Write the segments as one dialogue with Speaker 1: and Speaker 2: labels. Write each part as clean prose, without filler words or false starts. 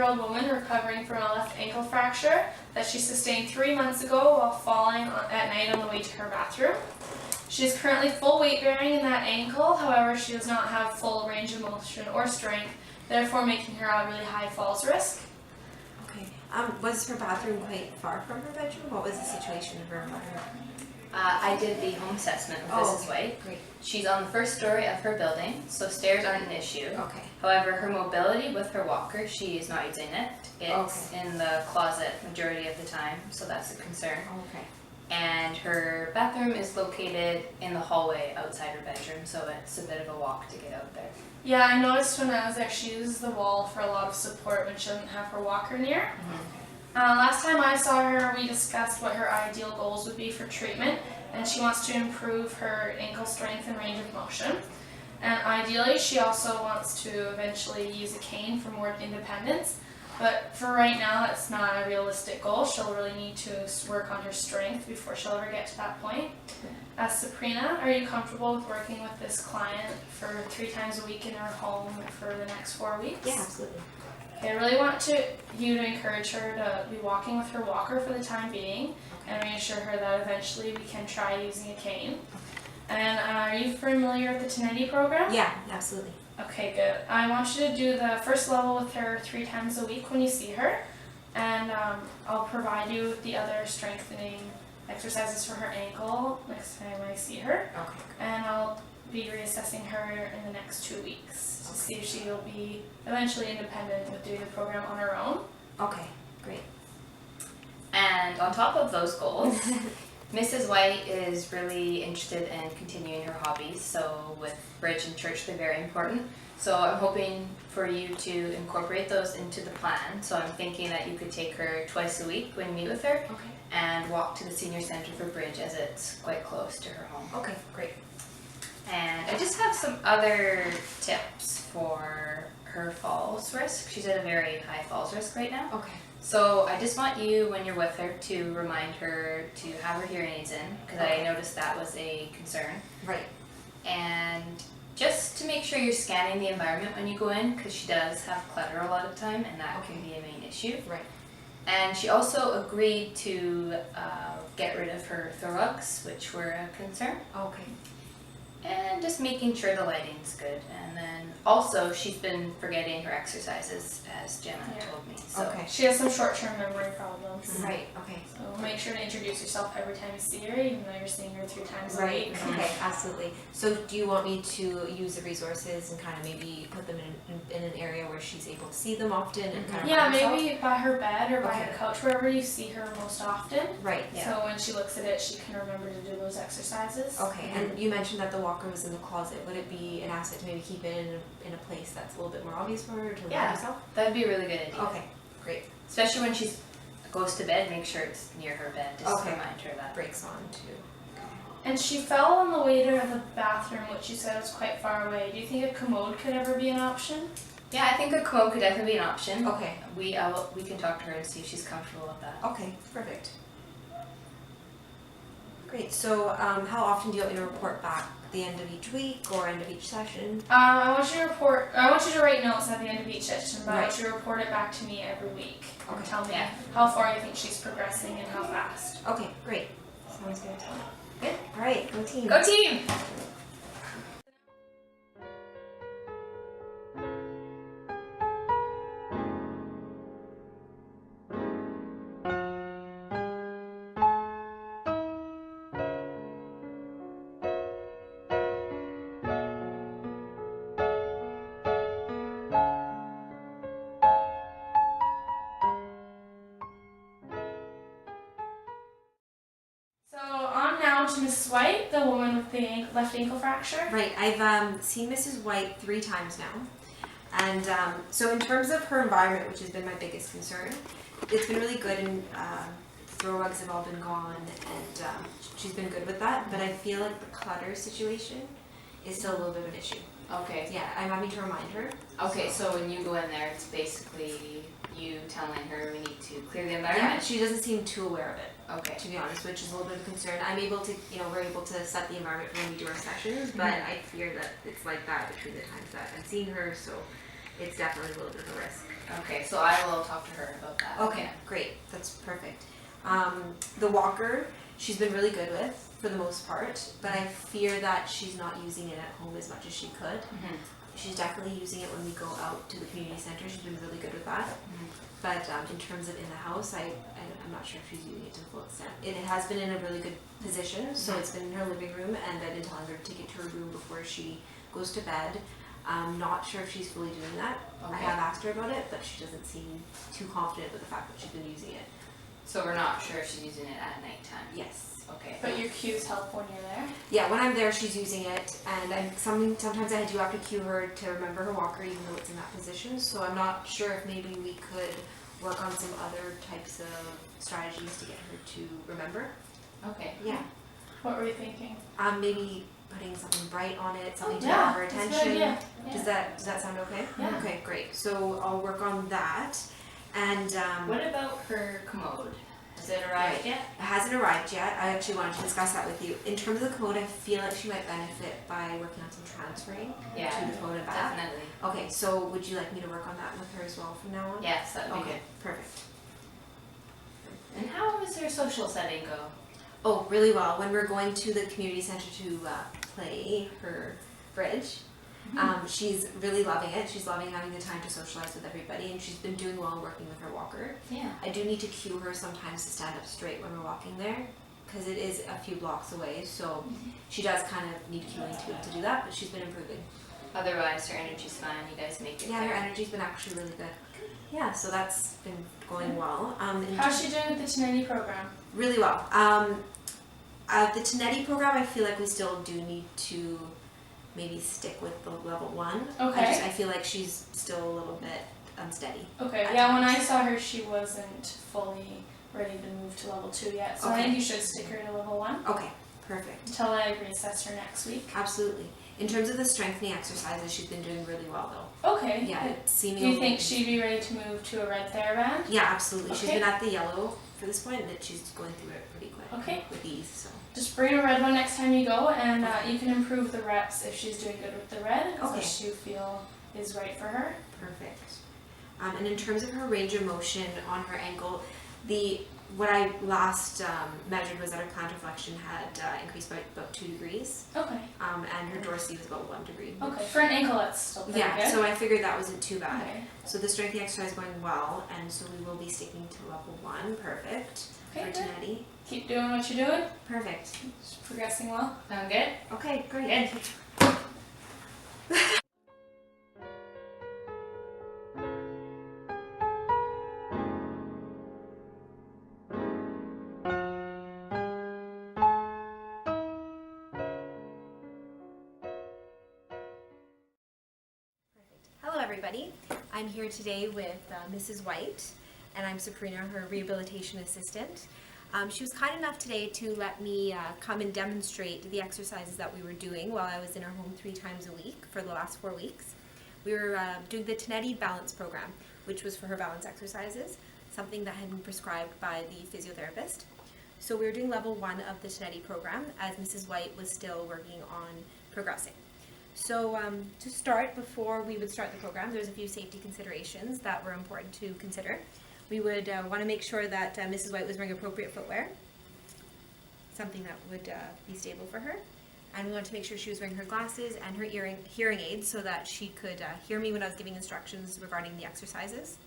Speaker 1: 34-year-old woman recovering from a left ankle fracture that she sustained 3 months ago while falling at night on the way to her bathroom. She is currently full weight bearing in that ankle, however she does not have full range of motion or strength, therefore making her a really high falls risk.
Speaker 2: Okay. Was her bathroom quite far from her bedroom? What was the situation of her bathroom?
Speaker 3: I did the home assessment with Mrs. White.
Speaker 2: Great.
Speaker 3: She's on the first story of her building, so stairs aren't an issue.
Speaker 2: Okay.
Speaker 3: However, her mobility with her walker, she is not using it. It's in the closet majority of the time, so that's a concern.
Speaker 2: Okay.
Speaker 3: And her bathroom is located in the hallway outside her bedroom, so it's a bit of a walk to get out there.
Speaker 1: Yeah, I noticed when I was there she uses the wall for a lot of support when she doesn't have her walker near.
Speaker 3: Mm-hmm.
Speaker 1: Last time I saw her, we discussed what her ideal goals would be for treatment, and she wants to improve her ankle strength and range of motion. And ideally, she also wants to eventually use a cane for more independence. But for right now, that's not a realistic goal. She'll really need to work on her strength before she'll ever get to that point. Sabrina, are you comfortable with working with this client for 3 times a week in her home for the next 4 weeks?
Speaker 2: Yeah, absolutely.
Speaker 1: Okay, I really want you to encourage her to be walking with her walker for the time being, and reassure her that eventually we can try using a cane. And are you familiar with the Tenetti program?
Speaker 2: Yeah, absolutely.
Speaker 1: Okay, good. I want you to do the first level with her 3 times a week when you see her, and I'll provide you with the other strengthening exercises for her ankle next time I see her.
Speaker 2: Okay.
Speaker 1: And I'll be reassessing her in the next 2 weeks to see if she will be eventually independent with doing the program on her own.
Speaker 2: Okay, great.
Speaker 3: And on top of those goals, Mrs. White is really interested in continuing her hobbies, so with bridge and church they're very important. So I'm hoping for you to incorporate those into the plan. So I'm thinking that you could take her twice a week when you meet with her and walk to the senior center for bridge as it's quite close to her home.
Speaker 2: Okay, great.
Speaker 3: And I just have some other tips for her falls risk. She's at a very high falls risk right now.
Speaker 2: Okay.
Speaker 3: So I just want you, when you're with her, to remind her to have her hearing aids in, because I noticed that was a concern.
Speaker 2: Right.
Speaker 3: And just to make sure you're scanning the environment when you go in, because she does have clutter a lot of the time, and that can be a main issue.
Speaker 2: Right.
Speaker 3: And she also agreed to get rid of her rugs, which were a concern.
Speaker 2: Okay.
Speaker 3: And just making sure the lighting's good. And then also she's been forgetting her exercises, as Jenna told me. So.
Speaker 2: Okay.
Speaker 1: She has some short-term memory problems.
Speaker 2: Right, okay.
Speaker 1: So make sure to introduce yourself every time you see her, even though you're seeing her 3 times a
Speaker 2: Right,
Speaker 1: week.
Speaker 2: okay, absolutely. So do you want me to use the resources and kind of maybe put them in an area where she's able to see them often and kind of
Speaker 1: Yeah,
Speaker 2: herself?
Speaker 1: maybe by her bed or by her couch, wherever you see her most often.
Speaker 2: Right.
Speaker 1: So when she looks at it, she can remember to do those exercises.
Speaker 2: Okay, and you mentioned that the walker was in the closet. Would it be an asset to maybe keep it in a place that's a little bit more obvious for her to remind herself?
Speaker 3: That'd be a really good idea.
Speaker 2: Okay, great.
Speaker 3: Especially when she goes to bed, make sure it's near her bed. Just to remind her that.
Speaker 2: Brakes on too.
Speaker 1: And she fell on the way to the bathroom, which you said was quite far away. Do you think a commode could ever be an option?
Speaker 3: Yeah, I think a commode could definitely be an option.
Speaker 2: Okay.
Speaker 3: We can talk to her and see if she's comfortable with that.
Speaker 2: Okay, perfect. Great. So, how often do you want me to report back? The end of each week or end of each session?
Speaker 1: I want you to write notes at the end of each session, but I want you to report it back to me every week. And tell me how far you think she's progressing and how fast.
Speaker 2: Okay, great. Sounds good. Good. All right, go team.
Speaker 3: Go team!
Speaker 1: To Mrs. White, the woman with the left ankle fracture.
Speaker 2: Right, I've seen Mrs. White 3 times now, and so in terms of her environment, which has been my biggest concern, it's been really good, and throw rugs have all been gone, and she's been good with that, but I feel like the clutter situation is still a little bit of an issue.
Speaker 3: Okay.
Speaker 2: Yeah, I'm having to remind her.
Speaker 3: Okay, so when you go in there, it's basically you telling her we need to clear the environment?
Speaker 2: Yeah, she doesn't seem too aware of it.
Speaker 3: Okay.
Speaker 2: To be honest, which is a little bit of a concern. I'm able to, we're able to set the environment for when we do our sessions, but I fear that it's like that between the times that I'm seeing her, so it's definitely a little bit of a risk.
Speaker 3: Okay, so I will talk to her about that.
Speaker 2: Okay, great. That's perfect. The walker, she's been really good with for the most part, but I fear that she's not using it at home as much as she could.
Speaker 3: Mm-hmm.
Speaker 2: She's definitely using it when we go out to the community center. She's been really good with that.
Speaker 3: Mm-hmm.
Speaker 2: But in terms of in the house, I'm not sure if she's using it to the full extent. It has been in a really good position, so it's been in her living room, and I've been telling her to take it to her room before she goes to bed. I'm not sure if she's fully doing that.
Speaker 3: Okay.
Speaker 2: I have asked her about it, but she doesn't seem too confident with the fact that she's been using it.
Speaker 3: So we're not sure if she's using it at nighttime.
Speaker 2: Yes.
Speaker 3: Okay.
Speaker 1: But your cues help when you're there?
Speaker 2: Yeah, when I'm there, she's using it, and sometimes I do have to cue her to remember her walker, even though it's in that position. So I'm not sure if maybe we could work on some other types of strategies to get her to remember.
Speaker 3: Okay.
Speaker 2: Yeah.
Speaker 1: What were you thinking?
Speaker 2: Maybe putting something bright on it, something to
Speaker 1: yeah,
Speaker 2: grab her
Speaker 1: that's a good
Speaker 2: attention.
Speaker 1: idea.
Speaker 2: Does that sound okay?
Speaker 1: Yeah.
Speaker 2: Okay, great. So I'll work on that. And
Speaker 3: What about her commode? Has it arrived yet?
Speaker 2: it hasn't arrived yet. I actually wanted to discuss that with you. In terms of the commode, I feel like she might benefit by working on some transferring
Speaker 3: Yeah,
Speaker 2: to the commode and back.
Speaker 3: definitely.
Speaker 2: Okay, so would you like me to work on that with her as well from now on?
Speaker 3: Yes, that would be
Speaker 2: Okay,
Speaker 3: good.
Speaker 2: perfect.
Speaker 3: And how does her social setting go?
Speaker 2: Oh, really well. When we're going to the community center to play her bridge, she's really loving it. She's loving having the time to socialize with everybody, and she's been doing well working with her walker.
Speaker 3: Yeah.
Speaker 2: I do need to cue her sometimes to stand up straight when we're walking there, because it is a few blocks away, so she does kind of need cueing to be able to do that, but she's been improving.
Speaker 3: Otherwise, her energy's fine. You guys make it
Speaker 2: Yeah, her
Speaker 3: there.
Speaker 2: energy's been actually really good. Yeah, so that's been going well.
Speaker 1: How's she doing with the Tineti program?
Speaker 2: Really well. The Tineti program, I feel like we still do need to maybe stick with the level 1.
Speaker 1: Okay.
Speaker 2: I feel like she's still a little bit unsteady.
Speaker 1: Okay,
Speaker 2: At
Speaker 1: yeah, when I
Speaker 2: times.
Speaker 1: saw her, she wasn't fully ready to move to level 2 yet, so I
Speaker 2: Okay.
Speaker 1: think you should stick her to level 1
Speaker 2: Okay, perfect.
Speaker 1: until I reassess her next week.
Speaker 2: Absolutely. In terms of the strengthening exercises, she's been doing really well though.
Speaker 1: Okay.
Speaker 2: Yeah,
Speaker 1: good.
Speaker 2: it's seeming.
Speaker 1: Do you think she'd be ready to move to a red TheraBand?
Speaker 2: Yeah, absolutely. She's
Speaker 1: Okay.
Speaker 2: been at the yellow for this point, and she's going through it pretty quick.
Speaker 1: Okay.
Speaker 2: With ease, so.
Speaker 1: Just bring a red one next time you go, and you can improve the reps if she's doing good with the red,
Speaker 2: Okay.
Speaker 1: which you feel is right for her.
Speaker 2: Perfect. And in terms of her range of motion on her ankle, what I last measured was that her plantar flexion had increased by about 2 degrees,
Speaker 1: Okay.
Speaker 2: and her dorsal was about 1 degree.
Speaker 1: Okay. For an ankle, that's still pretty
Speaker 2: Yeah,
Speaker 1: good.
Speaker 2: so I figured that wasn't too bad.
Speaker 1: Okay.
Speaker 2: So the strengthening exercise is going well, and so we will be sticking to level 1. Perfect.
Speaker 1: Okay,
Speaker 2: For
Speaker 1: good.
Speaker 2: Tineti.
Speaker 1: Keep doing what you're doing.
Speaker 2: Perfect.
Speaker 1: It's progressing well.
Speaker 3: Sound good?
Speaker 2: Okay, great.
Speaker 3: Good.
Speaker 2: Hello everybody. I'm here today with Mrs. White, and I'm Sabrina, her rehabilitation assistant. She was kind enough today to let me come and demonstrate the exercises that we were doing while I was in her home 3 times a week for the last 4 weeks. We were doing the Tineti balance program, which was for her balance exercises, something that had been prescribed by the physiotherapist. So we were doing level 1 of the Tineti program as Mrs. White was still working on progressing. So to start, before we would start the program, there's a few safety considerations that were important to consider. We would want to make sure that Mrs. White was wearing appropriate footwear, something that would be stable for her. And we wanted to make sure she was wearing her glasses and her hearing aids so that she could hear me when I was giving instructions regarding the exercises.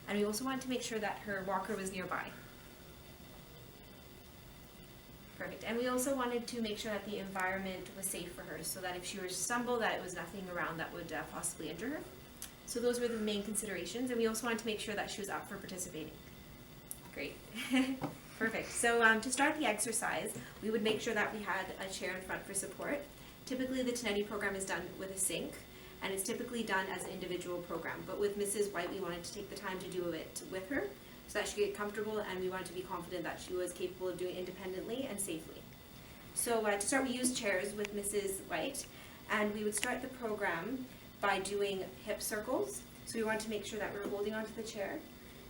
Speaker 2: And we also wanted to make sure that her walker was nearby. Perfect. And we also wanted to make sure that the environment was safe for her, so that if she were to stumble, that it was nothing around that would possibly injure her. So those were the main considerations, and we also wanted to make sure that she was up for participating. Great. Perfect. So to start the exercise, we would make sure that we had a chair in front for support. Typically the Tineti program is done with a sink, and it's typically done as an individual program. But with Mrs. White, we wanted to take the time to do it with her, so that she could get comfortable, and we wanted to be confident that she was capable of doing it independently and safely. So to start, we used chairs with Mrs. White, and we would start the program by doing hip circles. So we wanted to make sure that we were holding onto the chair,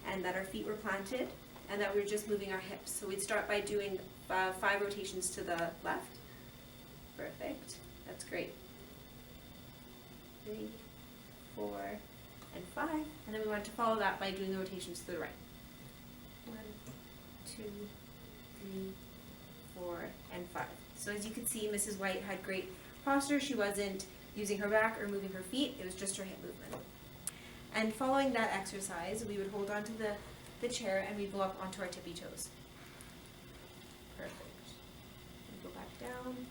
Speaker 2: and that our feet were planted, and that we were just moving our hips. So we'd start by doing 5 rotations to the left. Perfect. That's great. 3, 4, and 5. And then we want to follow that by doing the rotations to the right. 1, 2, 3, 4, and 5. So as you can see, Mrs. White had great posture. She wasn't using her back or moving her feet. It was just her hip movement. And following that exercise, we would hold on to the chair and we'd go up onto our tippy toes. Perfect. We go back down.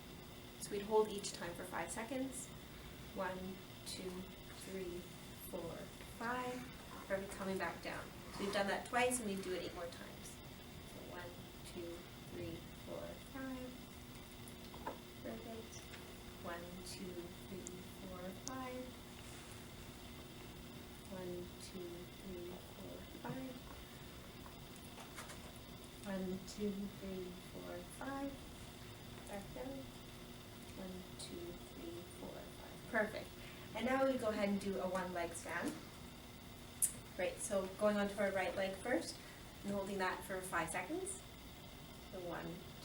Speaker 2: So we'd hold each time for 5 seconds. 1, 2, 3, 4, 5. Perfect. Coming back down. So we've done that twice and we do it 8 more times. So 1, 2, 3, 4, 5. Perfect. 1, 2, 3, 4, 5. 1, 2, 3, 4, 5. 1, 2, 3, 4, 5. Back down. 1, 2, 3, 4, 5. Perfect. And now we go ahead and do a one-leg stand. Great. So going onto our right leg first and holding that for 5 seconds. So 1,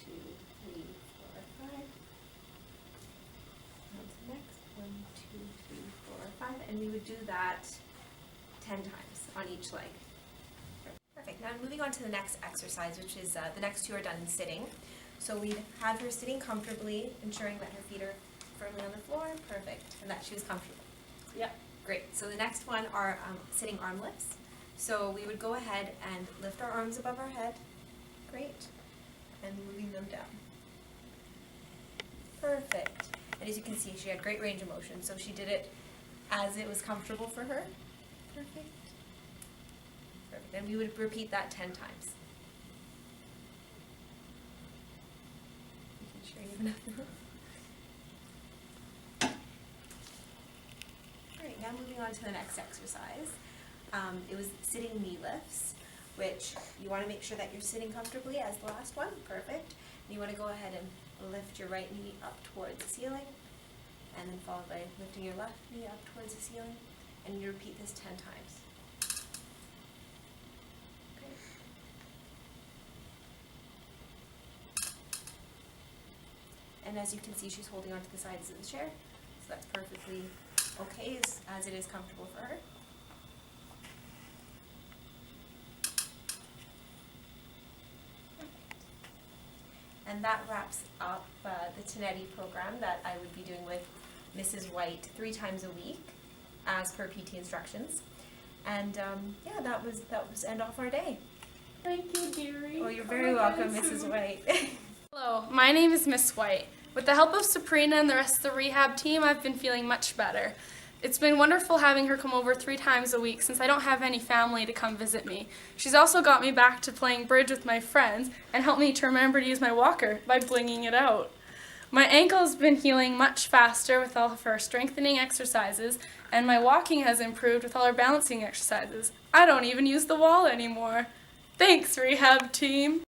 Speaker 2: 2, 3, 4, 5. On to the next. 1, 2, 3, 4, 5. And we would do that 10 times on each leg. Perfect. Now moving on to the next exercise, which is the next 2 are done sitting. So we'd have her sitting comfortably, ensuring that her feet are firmly on the floor. Perfect. And that she was comfortable.
Speaker 1: Yep.
Speaker 2: Great. So the next one are sitting arm lifts. So we would go ahead and lift our arms above our head. Great. And moving them down. Perfect. And as you can see, she had great range of motion. So she did it as it was comfortable for her. Perfect. Perfect. And we would repeat that 10 times. Making sure you have enough room. Alright, now moving on to the next exercise. It was sitting knee lifts, which you want to make sure that you're sitting comfortably as the last one. Perfect. And you want to go ahead and lift your right knee up towards the ceiling, and then followed by lifting your left knee up towards the ceiling, and you repeat this 10 times. Okay. And as you can see, she's holding onto the sides of the chair, so that's perfectly okay as it is comfortable for her. And that wraps up the Tenetti program that I would be doing with Mrs. White 3 times a week as per PT instructions. And yeah, that was end off our day.
Speaker 1: Thank you, dearie.
Speaker 2: Oh, you're very welcome, Mrs. White.
Speaker 1: Hello, my name is Miss White. With the help of Sabrina and the rest of the rehab team, I've been feeling much better. It's been wonderful having her come over 3 times a week since I don't have any family to come visit me. She's also got me back to playing bridge with my friends and helped me to remember to use my walker by blinging it out. My ankle has been healing much faster with all of her strengthening exercises, and my walking has improved with all her balancing exercises. I don't even use the wall anymore. Thanks, rehab team.